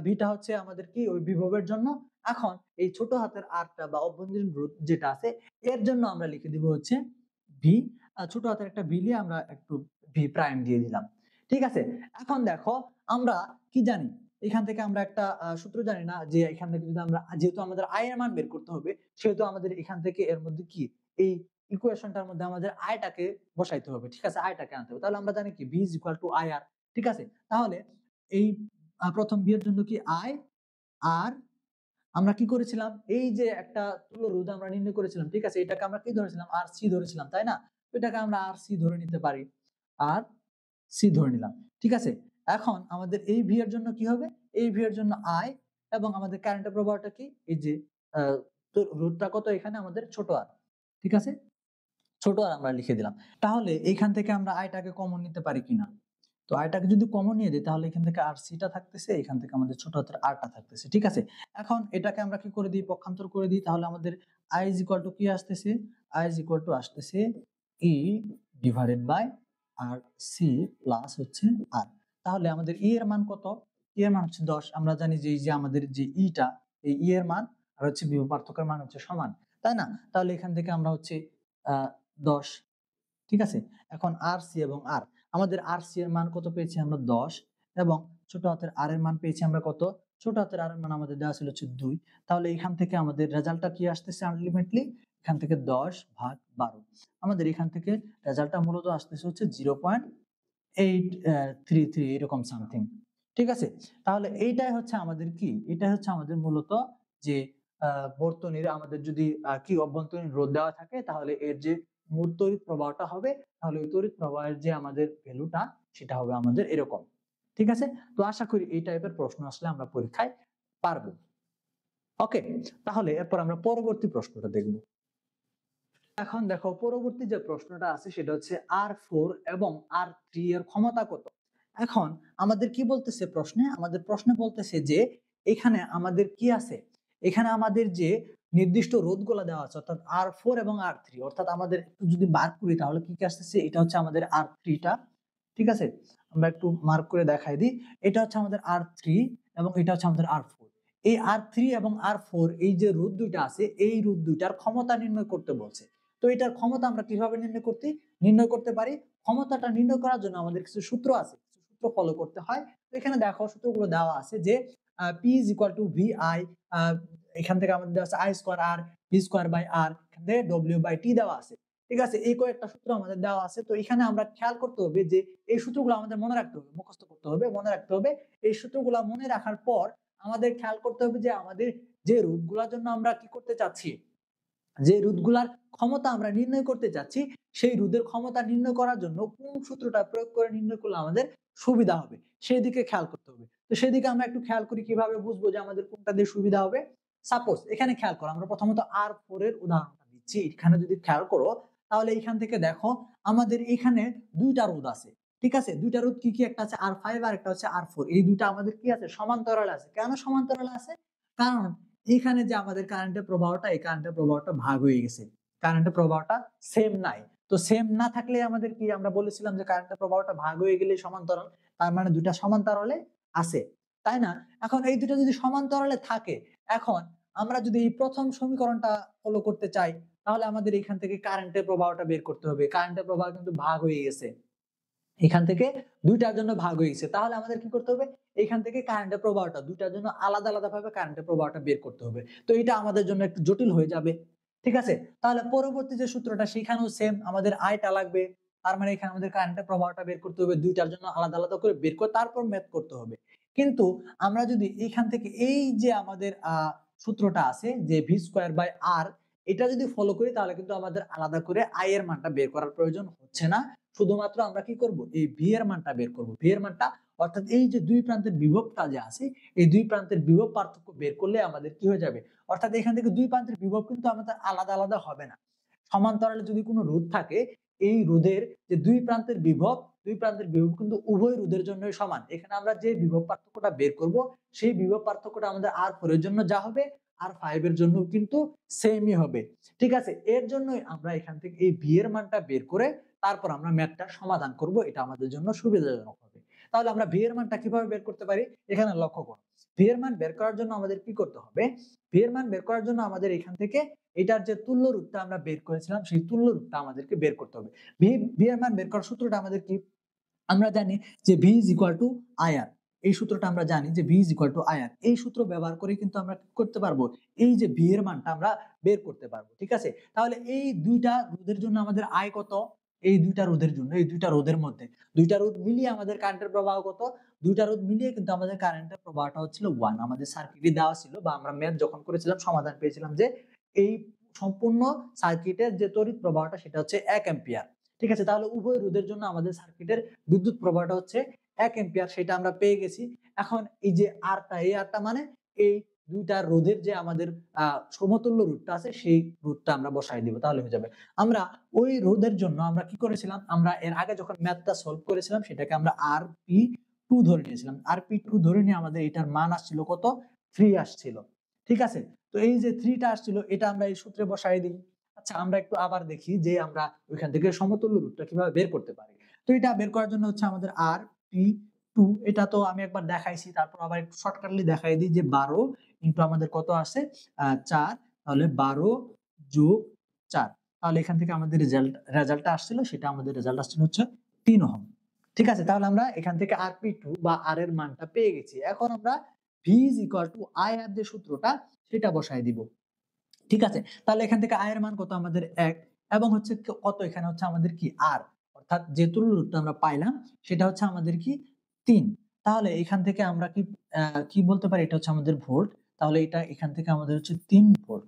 ভিটা হচ্ছে আমাদের কি? ওই বিভবের জন্য। এখন এই ছোট হাতের আরটা বা অভ্যন্তরীণ রোধ যেটা আছে, এর জন্য আমরা লিখে দিব হচ্ছে ভি। ছোট হাতের একটা ভি দিয়ে আমরা একটু ভি প্রাইম দিয়ে দিলাম। ঠিক আছে? এখন দেখো, আমরা কি জানি? এখান থেকে আমরা একটা সূত্র জানি না যে এখান থেকে যদি আমরা, যেহেতু আমাদের আই এর মান বের করতে হবে, সেহেতু আমাদের এখান থেকে এর মধ্যে কি এই ইকুয়েশনটার মধ্যে আমাদের আইটাকে বসাইতে হবে, ঠিক আছে, আইটাকে আনতে হবে। তাহলে আমরা জানি কি V is equal to I R, ঠিক আছে। তাহলে এই প্রথম ভি এর জন্য কি আই আর আমরা কি করেছিলাম, এই যে একটা তুল্য রোধ আমরা নির্ণয় করেছিলাম, ঠিক আছে, এটাকে আমরা কি ধরেছিলাম, আর সি ধরেছিলাম, তাই না? এটাকে আমরা আর সি ধরে নিতে পারি, আর সি ধরে নিলাম, ঠিক আছে। এখন আমাদের এই ভি এর জন্য কি হবে, এই ভি এর জন্য আই, এবং আমাদের কারেন্টের প্রবাহটা কি, এই যে রোধটা কত, এখানে আমাদের ছোট আর, ঠিক আছে, ছোট আর আমরা লিখে দিলাম। তাহলে এইখান থেকে আমরা আইটাকে কমন নিতে পারি কিনা, তো আইটাকে যদি কমন নিয়ে দিই তাহলে এখান থেকে আর সিটা থাকতেছে, এখান থেকে আমাদের ছোট হাতের আরটা থাকতেছে, ঠিক আছে। এখন এটাকে আমরা কি করে দিই, পক্ষান্তর করে দিই, তাহলে আমাদের আই ইজ ইকুয়াল টু কি আসতেছে, আই ইজ ইকুয়াল টু আসতেছে E divided by R C plus হচ্ছে আর। তাহলে আমাদের ই এর মান কত, ই এর মান হচ্ছে 10। আমরা জানি যে এই যে আমাদের যে ইটা, এই ই এর মান আর হচ্ছে বিভব পার্থক্যের মান হচ্ছে সমান, তাই না? তাহলে এখান থেকে আমরা হচ্ছে 10, ঠিক আছে। এখন আর সি এবং আর, আমাদের আর সি এর মান কত পেয়েছি আমরা 10, এবং ছোট হাতের আর এর মান পেয়েছি আমরা কত, ছোট হাতের আর এর মান আমাদের দেওয়া ছিল হচ্ছে 2। তাহলে এখান থেকে আমাদের রেজাল্টটা কি আসতেছে, আলটিমেটলি এখান থেকে 10/12, আমাদের এখান থেকে রেজাল্টটা মূলত আসতেছে হচ্ছে 0.833 এরকম সামথিং, ঠিক আছে। তাহলে এইটাই হচ্ছে আমাদের কি, এটাই হচ্ছে আমাদের মূলত যে বর্তনীর আমাদের যদি কি অভ্যন্তরীণ রোধ দেওয়া থাকে, তাহলে এর যে মোট তড়িৎ প্রবাহটা হবে, তাহলে ওই তড়িৎ প্রবাহের যে আমাদের ভ্যালুটা সেটা হবে আমাদের এরকম, ঠিক আছে। তো আশা করি এই টাইপের প্রশ্ন আসলে আমরা পরীক্ষায় পারবো। ওকে, তাহলে এরপর আমরা পরবর্তী প্রশ্নটা দেখব। এখন দেখো পরবর্তী যে প্রশ্নটা আছে সেটা হচ্ছে R4 এবং R3 এর ক্ষমতা কত। এখন আমাদের কি বলতেছে প্রশ্নে, আমাদের প্রশ্নে বলতেছে যে এখানে আমাদের কি আছে, এখানে আমাদের যে নির্দিষ্ট রোধগুলো দেওয়া আছে, অর্থাৎ R4 এবং R3, অর্থাৎ আমাদের একটু যদি মার্ক করি তাহলে কি কি আসতেছে, এটা হচ্ছে আমাদের R3টা, ঠিক আছে, আমরা একটু মার্ক করে দেখাই দিই, এটা হচ্ছে আমাদের R3 এবং এটা হচ্ছে আমাদের R4। এই R3 এবং R4 এই যে রোধ দুইটা আছে, এই রোধ দুইটার ক্ষমতা নির্ণয় করতে বলছে। তো এটার ক্ষমতা আমরা কিভাবে নির্ণয় করতে পারি, ক্ষমতাটা নির্ণয় করার জন্য আমাদের কিছু সূত্র আছে, কিছু সূত্র ফলো করতে হয়। তো এখানে দেখো সূত্রগুলো দেওয়া আছে যে P is equal to VI, এখান থেকে আমাদের দেওয়া আছে I square R, V square by R, এখান থেকে W বাই T দেওয়া আছে, ঠিক আছে। এই কয়েকটা সূত্র আমাদের দেওয়া আছে। তো এখানে আমরা খেয়াল করতে হবে যে এই সূত্রগুলো আমাদের মনে রাখতে হবে, মুখস্থ করতে হবে, মনে রাখতে হবে। এই সূত্রগুলো মনে রাখার পর আমাদের খেয়াল করতে হবে যে আমাদের যে রোধগুলোর জন্য আমরা কি করতে চাচ্ছি, যে রোধগুলার ক্ষমতা আমরা নির্ণয় করতে চাচ্ছি, সেই রোধের ক্ষমতা নির্ণয় করার জন্য কোন সূত্রটা প্রয়োগ করে নির্ণয় করলে আমাদের সুবিধা হবে, সেই দিকে খেয়াল করতে হবে। তো সেদিকে আমরা একটু খেয়াল করি, কিভাবে বুঝবো যে আমাদের কোনটা দিয়ে সুবিধা হবে। সাপোজ এখানে খেয়াল করো, আমরা প্রথমত R4 এর উদাহরণটা দিচ্ছি, এখানে যদি খেয়াল করো তাহলে এখান থেকে দেখো আমাদের এখানে দুইটা রোধ আছে, ঠিক আছে, দুইটা রোধ কি কি, একটা আছে R5 আর একটা হচ্ছে R4, এই দুইটা আমাদের কি আছে, সমান্তরালে আছে। কেন সমান্তরালে আছে, কারণ এখানে যে আমাদের কারেন্টের প্রবাহটা, এই কারেন্টের প্রবাহটা ভাগ হয়ে গেছে, কারেন্টের প্রবাহটা সেম নাই। তো সেম না থাকলে আমাদের কি, আমরা বলেছিলাম যে কারেন্টের প্রবাহটা ভাগ হয়ে গেলে সমান্তরাল, তার মানে দুইটা সমান্তরালে আছে, তাই না? এখন এই দুটো যদি সমান্তরালে থাকে, এখন আমরা যদি এই প্রথম সমীকরণটা ফলো করতে চাই, তাহলে আমাদের এখান থেকে কারেন্টের প্রবাহটা বের করতে হবে। কারেন্টের প্রবাহ কিন্তু ভাগ হয়ে গেছে, এখান থেকে দুইটার জন্য ভাগ হয়ে গেছে, তাহলে আমাদের কি করতে হবে, এখান থেকে কারেন্টের প্রবাহটা দুইটার জন্য আলাদা আলাদা ভাবে কারেন্টের প্রবাহটা বের করতে হবে। তো এটা আমাদের জন্য একটু জটিল হয়ে যাবে, ঠিক আছে। তাহলে পরবর্তী যে সূত্রটা সেখানেও সেম, আমাদের আইটা লাগবে, তার মানে এখানে আমাদের কারেন্টের প্রবাহটা বের করতে হবে, দুইটার জন্য আলাদা আলাদা করে বের করে তারপর ম্যাথ করতে হবে। কিন্তু আমরা যদি এখান থেকে এই যে আমাদের সূত্রটা আছে যে ভি স্কোয়ার বাই আর, এটা যদি ফলো করি তাহলে কিন্তু আমাদের আলাদা করে আই এর মানটা বের করার প্রয়োজন হচ্ছে না। শুধুমাত্র আমরা কি করব, এই ভি এর মানটা বের করব, ভি এর মানটা, অর্থাৎ এই যে দুই প্রান্তের বিভবটা যে আছে, এই দুই প্রান্তের বিভব পার্থক্য বের করলে আমাদের কি হয়ে যাবে, অর্থাৎ এখান থেকে দুই প্রান্তের বিভব কিন্তু আমাদের আলাদা আলাদা হবে না। সমান্তরালে যদি কোনো রোধ থাকে, এই রোধের যে দুই প্রান্তের বিভব, দুই প্রান্তের বিভব কিন্তু উভয় রোধের জন্যই সমান। এখানে আমরা যে বিভব পার্থক্যটা বের করব, সেই বিভব পার্থক্যটা আমাদের R4 এর জন্য যা হবে, R5 এর জন্য কিন্তু সেমই হবে, ঠিক আছে। এর জন্যই আমরা এখান থেকে এই ভি এর মানটা বের করে তারপর আমরা ম্যাথটা সমাধান করব, এটা আমাদের জন্য সুবিধাজনক হবে। তাহলে আমরা ভি এর মানটা কিভাবে বের করতে পারি, এখানে লক্ষ্য করুন। ভি এর মান বের করার জন্য আমাদের কি করতে হবে, ভি এর মান বের করার জন্য আমাদের এখান থেকে এটার যে তুল্য রূপটা আমরা বের করেছিলাম, সেই তুল্য রূপটা আমাদেরকে বের করতে হবে। ভি এর মান বের করার সূত্রটা আমাদের কি, আমরা জানি যে V is equal to I R, এই সূত্রটা আমরা জানি যে V is equal to I R. এই সূত্র ব্যবহার করে কিন্তু আমরা কি করতে পারবো, এই যে ভি এর মানটা আমরা বের করতে পারবো। ঠিক আছে, তাহলে এই দুইটা রোধের জন্য আমাদের আয় কত, এই দুইটা রোধের জন্য, এই দুইটা রোধের মধ্যে দুইটা রোধ মিলিয়ে আমাদের কারেন্টের প্রবাহ কত, দুইটা রোধ মিলিয়ে কিন্তু আমাদের কারেন্টের প্রবাহটা হচ্ছিল 1। আমাদের সার্কিটে দেওয়া ছিল বা আমরা ম্যাথ যখন করেছিলাম সমাধান পেয়েছিলাম যে এই সম্পূর্ণ সার্কিটের যে তড়িৎ প্রবাহটা সেটা হচ্ছে 1 অ্যাম্পিয়ার। ঠিক আছে, তাহলে উভয় রোধের জন্য আমাদের সার্কিটের বিদ্যুৎ প্রবাহটা হচ্ছে 1 অ্যাম্পিয়ার, সেটা আমরা পেয়ে গেছি। এখন এই যে আরটা, এই আরটা মানে এই দুইটা রোধের যে আমাদের সমতুল্য রোধটা আছে সেই রোধটা আমরা বসাই দিব, তাহলে হয়ে যাবে। আমরা ওই রোধের জন্য আমরা কি করেছিলাম, আমরা এর আগে যখন ম্যাথটা সলভ করেছিলাম সেটাকে আমরা RP2 ধরে নিয়েছিলাম। RP2 ধরে নিয়ে আমাদের এটার মান আসছিল কত, 3 আসছিল। ঠিক আছে, তো এই যে 3টা আসছিল এটা আমরা এই সূত্রে বসাই দিই। আচ্ছা, আমরা একটু আবার দেখি যে আমরা ওইখান থেকে সমতুল্য রোধটা কিভাবে বের করতে পারি। তো এটা বের করার জন্য হচ্ছে আমাদের RP2, এটা তো আমি একবার দেখাইছি, তারপর আবার একটু শর্টকাটলি দেখাই দিই যে 12 ইনটু আমাদের কত আসে 4, তাহলে 12 যোগ 4, তাহলে এখান থেকে আমাদের রেজাল্টটা আসছিল, সেটা আমাদের রেজাল্ট আসছিল হচ্ছে 3 ওহম। ঠিক আছে, তাহলে আমরা এখান থেকে RP2 বা R এর মানটা পেয়ে গেছি। এখন আমরা V is equal to IR যে সূত্রটা সেটা বসাই দিব। ঠিক আছে, তাহলে এখান থেকে I এর মান কত আমাদের 1 এবং হচ্ছে কত, এখানে হচ্ছে আমাদের কি R, অর্থাৎ যে তুল্য রোধটা আমরা পাইলাম সেটা হচ্ছে আমাদের কি 3। তাহলে এখান থেকে আমরা কি বলতে পারি, এটা হচ্ছে আমাদের ভোল্ট, তাহলে এটা এখান থেকে আমাদের হচ্ছে 3 ভোল্ট।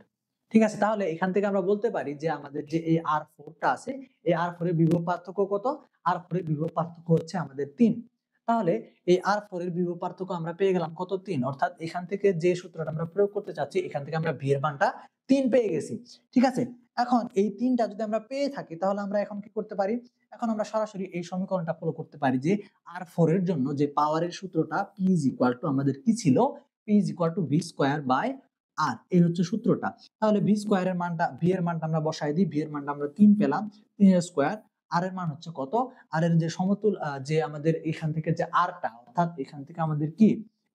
ঠিক আছে, তাহলে এখান থেকে আমরা বলতে পারি যে আমাদের যে এই R4 টা আছে, এই R4 এর বিভব পার্থক্য কত, R4 এর বিভব পার্থক্য হচ্ছে আমাদের 3। তাহলে এই R4 এর বিভব পার্থক্য আমরা পেয়ে গেলাম কত, 3, অর্থাৎ এখান থেকে যে সূত্রটা আমরা প্রয়োগ করতে চাচ্ছি এখান থেকে আমরা V এর মানটা 3 পেয়ে গেছি। ঠিক আছে, এখন এই 3টা যদি আমরা পেয়ে থাকি তাহলে আমরা এখন কি করতে পারি, এখন আমরা সরাসরি এই সমীকরণটা ফলো করতে পারি যে R4 এর জন্য যে পাওয়ারের সূত্রটা P is equal to আমাদের কি ছিল, P is equal to V square by R, এই হচ্ছে সূত্রটা। তাহলে V square এর মানটা, V এর মানটা আমরা বসাই দিই, V এর মানটা আমরা 3 পেলাম, 3 এর স্কয়ার, R এর মান হচ্ছে কত, R এর যে সমতুল যে আমাদের এখান থেকে যে R টা, অর্থাৎ এখান থেকে আমাদের কি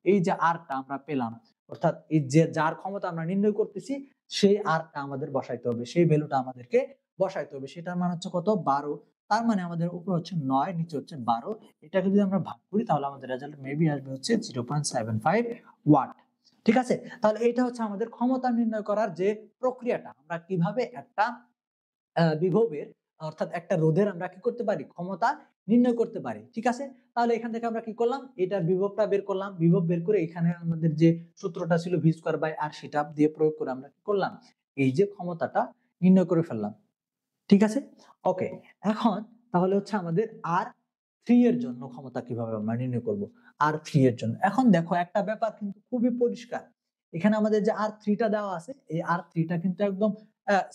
এই যে R টা আমরা পেলাম, অর্থাৎ এই যে যার ক্ষমতা আমরা নির্ণয় করতেছি সেই আরটা আমাদের বসাইতে হবে, সেই ভ্যালুটা আমাদেরকে বসাইতে হবে, সেটার মান হচ্ছে কত 12। তার মানে আমাদের উপরে হচ্ছে 9, নিচে হচ্ছে 12, এটাকে যদি আমরা ভাগ করি তাহলে আমাদের রেজাল্ট মেবি আসবে হচ্ছে 0.75 ওয়াট। ঠিক আছে, তাহলে এটা হচ্ছে আমাদের ক্ষমতা নির্ণয় করার যে প্রক্রিয়াটা, আমরা কিভাবে একটা বিভবের অর্থাৎ একটা রোধের আমরা কি করতে পারি, ক্ষমতা নির্ণয় করতে পারি। ঠিক আছে, তাহলে এখান থেকে আমরা কি করলাম, এটা বিভবটা বের করলাম, বিভব বের করে এখানে আমাদের যে সূত্রটা ছিল V স্কয়ার বাই R সেটা দিয়ে প্রয়োগ করে আমরা কি করলাম, এই যে ক্ষমতাটা নির্ণয় করে ফেললাম। ঠিক আছে, ওকে। এখন তাহলে হচ্ছে আমাদের R3 এর জন্য ক্ষমতা কিভাবে আমরা নির্ণয় করব, R3 এর জন্য। এখন দেখো একটা ব্যাপার কিন্তু খুবই পরিষ্কার, এখানে আমাদের যে R3 টা দেওয়া আছে, এই R3 টা কিন্তু একদম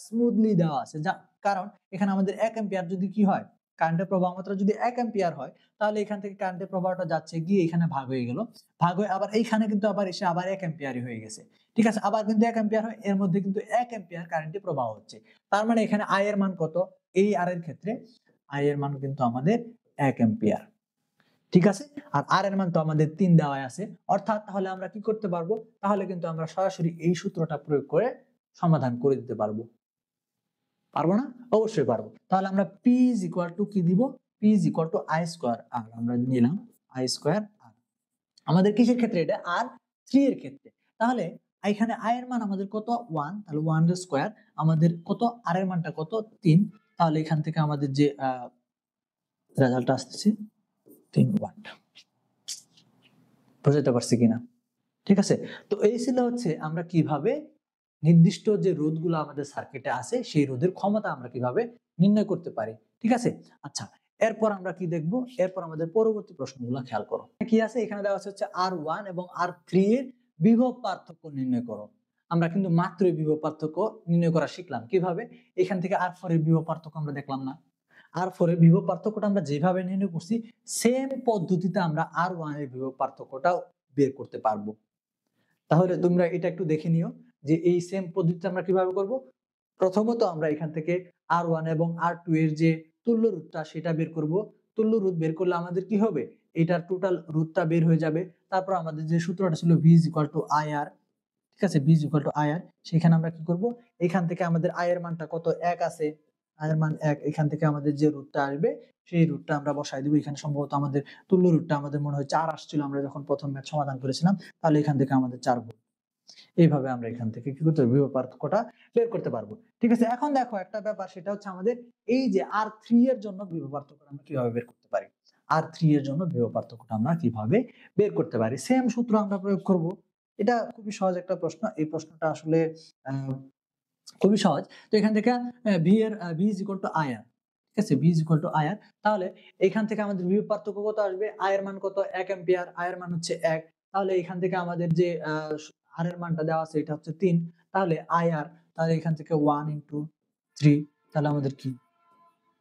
স্মুথলি দেওয়া আছে, যা কারণ এখানে আমাদের 1 অ্যাম্পিয়ার যদি কি হয়, কারেন্টের প্রবাহ মাত্রা যদি 1 অ্যাম্পিয়ার হয় তাহলে এখান থেকে কারেন্টের প্রবাহটা যাচ্ছে গিয়ে এখানে ভাগ হয়ে গেল, ভাগ হয়ে আবার এইখানে কিন্তু আবার এসে আবার 1 অ্যাম্পিয়ারই হয়ে গেছে। ঠিক আছে, আবার কিন্তু 1 অ্যাম্পিয়ার হয়, এর মধ্যে কিন্তু 1 অ্যাম্পিয়ার কারেন্টের প্রবাহ হচ্ছে। তার মানে এখানে I এর মান কত, এই R এর ক্ষেত্রে I এর মান কিন্তু আমাদের 1 অ্যাম্পিয়ার। ঠিক আছে, আর R এর মান তো আমাদের 3 দেওয়া আছে, অর্থাৎ তাহলে আমরা কি করতে পারবো, তাহলে কিন্তু আমরা সরাসরি এই সূত্রটা প্রয়োগ করে সমাধান করে দিতে পারবো। পারবো না? অবশ্যই পারবো। তাহলে আমরা P is equal to কি দিব, P is equal to I square R, আমরা নিলাম I square R। আমাদের কিসের ক্ষেত্রে এটা, R3 এর ক্ষেত্রে। তাহলে এখানে I এর মান আমাদের কত 1, তাহলে 1 এর স্কয়ার, আমাদের কত R এর মানটা কত 3, তাহলে এখান থেকে আমাদের যে রেজাল্ট আসছে 3 ওয়াট। বুঝতে পারছি কিনা? ঠিক আছে, তো এই ছিল হচ্ছে আমরা কিভাবে নির্দিষ্ট যে রোধগুলো আমাদের সার্কিটে আছে সেই রোধের ক্ষমতা আমরা কিভাবে নির্ণয় করতে পারি। ঠিক আছে, আচ্ছা এরপর আমরা কি দেখব, এরপর আমাদের পরবর্তী প্রশ্নগুলো খেয়াল করো। কি আছে এখানে দেওয়া আছে হচ্ছে R1 এবং R3 এর বিভব পার্থক্য নির্ণয় করো। আমরা কিন্তু মাত্রই বিভব পার্থক্য নির্ণয় করা শিখলাম, কিভাবে, এখান থেকে R4 এর বিভব পার্থক্য আমরা দেখলাম না, R4 এর বিভব পার্থক্যটা আমরা যেভাবে নির্ণয় করছি সেম পদ্ধতিতে আমরা R1 এর বিভব পার্থক্যটাও বের করতে পারবো। তাহলে তোমরা এটা একটু দেখে নিও যে এই সেম পদ্ধতিতে আমরা কিভাবে করব। প্রথমত আমরা এখান থেকে R1 এবং R2 এর যে তুল্য রোধটা সেটা বের করব। তুল্য রোধ বের করলে আমাদের কি হবে, এটার টোটাল রোধটা বের হয়ে যাবে। তারপর আমাদের যে সূত্রটা ছিল V is equal to IR, ঠিক আছে, V is equal to IR, সেখানে আমরা কি করব, এখান থেকে আমাদের I এর মানটা কত 1 আছে, i এর মান 1, এখান থেকে আমাদের যে রুটটা আসবে সেই রুটটা আমরা বসায় দিব। এখানে সম্ভবত আমাদের তুল্য রুটটা আমাদের মনে হয় 4 আসছিল আমরা যখন প্রথম ম্যাথ সমাধান করেছিলাম। তাহলে এখান থেকে আমাদের 4 হবে। এইভাবে আমরা এখান থেকে কি করতে পারবো? বিভব পার্থক্যটা বের করতে পারবো। ঠিক আছে? এখন দেখো একটা ব্যাপার, সেটা হচ্ছে আমাদের এই যে R3 এর জন্য বিভব পার্থক্যটা আমরা কিভাবে বের করতে পারি? R3 এর জন্য বিভব পার্থক্যটা আমরা কিভাবে বের করতে পারি? সেম সূত্র আমরা প্রয়োগ করব। এটা খুবই সহজ একটা প্রশ্ন। এই প্রশ্নটা আসলে আ খুবই সহজ। তো এখান থেকে V is equal to IR, ঠিক আছে? V is equal to IR, তাহলে এখান থেকে আমাদের বিভব পার্থক্য কত আসবে? I এর মান কত? 1 অ্যাম্পিয়ার। I এর মান হচ্ছে 1। তাহলে এখান থেকে আমাদের যে R এর মানটা দেওয়া আছে এটা হচ্ছে 3। তাহলে IR, তাহলে এখান থেকে 1 into 3, তাহলে আমাদের কি?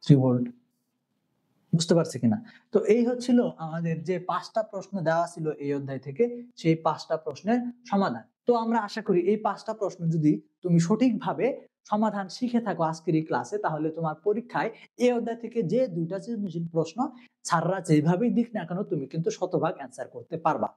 3 ভোল্ট। বুঝতে পারছি কিনা? তো এই হচ্ছিল আমাদের যে ৫ টা প্রশ্ন দেওয়া ছিল এই অধ্যায় থেকে, সেই ৫ টা প্রশ্নের সমাধান। তো আমরা আশা করি এই ৫ টা প্রশ্ন যদি তুমি সঠিকভাবে সমাধান শিখে থাকো আজকের এই ক্লাসে, তাহলে তোমার পরীক্ষায় এই অধ্যায় থেকে যে ২ টা সৃজনশীল প্রশ্ন স্যাররা যেভাবেই দিক না কেন তুমি কিন্তু শতভাগ অ্যান্সার করতে পারবা।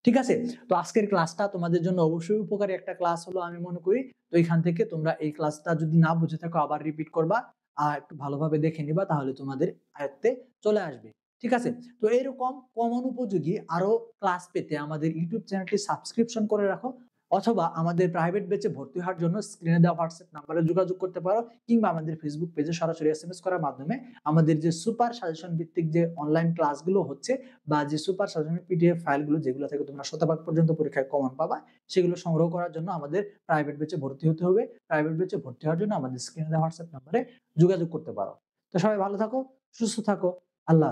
ঠিক আছে? তো আজকের ক্লাসটা তোমাদের জন্য অবশ্যই উপকারী একটা ক্লাস হলো আমি মনে করি। তো এখান থেকে তোমরা এই ক্লাসটা যদি না বুঝে থাকো আবার রিপিট করবা। আর একটু ভালোভাবে দেখে নিবা, তাহলে তোমাদের আয়ত্তে চলে আসবে। ঠিক আছে? তো এরকম কমন উপযোগী আরো ক্লাস পেতে আমাদের ইউটিউব চ্যানেলটি সাবস্ক্রিপশন করে রাখো, অথবা আমাদের প্রাইভেট ব্যাচে ভর্তি হওয়ার জন্য স্ক্রিনে দেওয়া হোয়াটসঅ্যাপ নাম্বারে যোগাযোগ করতে পারো, কিংবা আমাদের ফেসবুক পেজে সরাসরি এসএমএস করার মাধ্যমে আমাদের যে সুপার সাজেশন ভিত্তিক যে অনলাইন ক্লাসগুলো হচ্ছে, বা যে সুপার সাজেশনের পিডিএফ ফাইলগুলো যেগুলো থেকে তোমরা শতভাগ পর্যন্ত পরীক্ষায় কমন পাবা, সেগুলো সংগ্রহ করার জন্য আমাদের প্রাইভেট ব্যাচে ভর্তি হতে হবে। প্রাইভেট ব্যাচে ভর্তি হওয়ার জন্য আমাদের স্ক্রিনে দেওয়া হোয়াটসঅ্যাপ নাম্বারে যোগাযোগ করতে পারো। তো সবাই ভালো থাকো, সুস্থ থাকো। আল্লাহ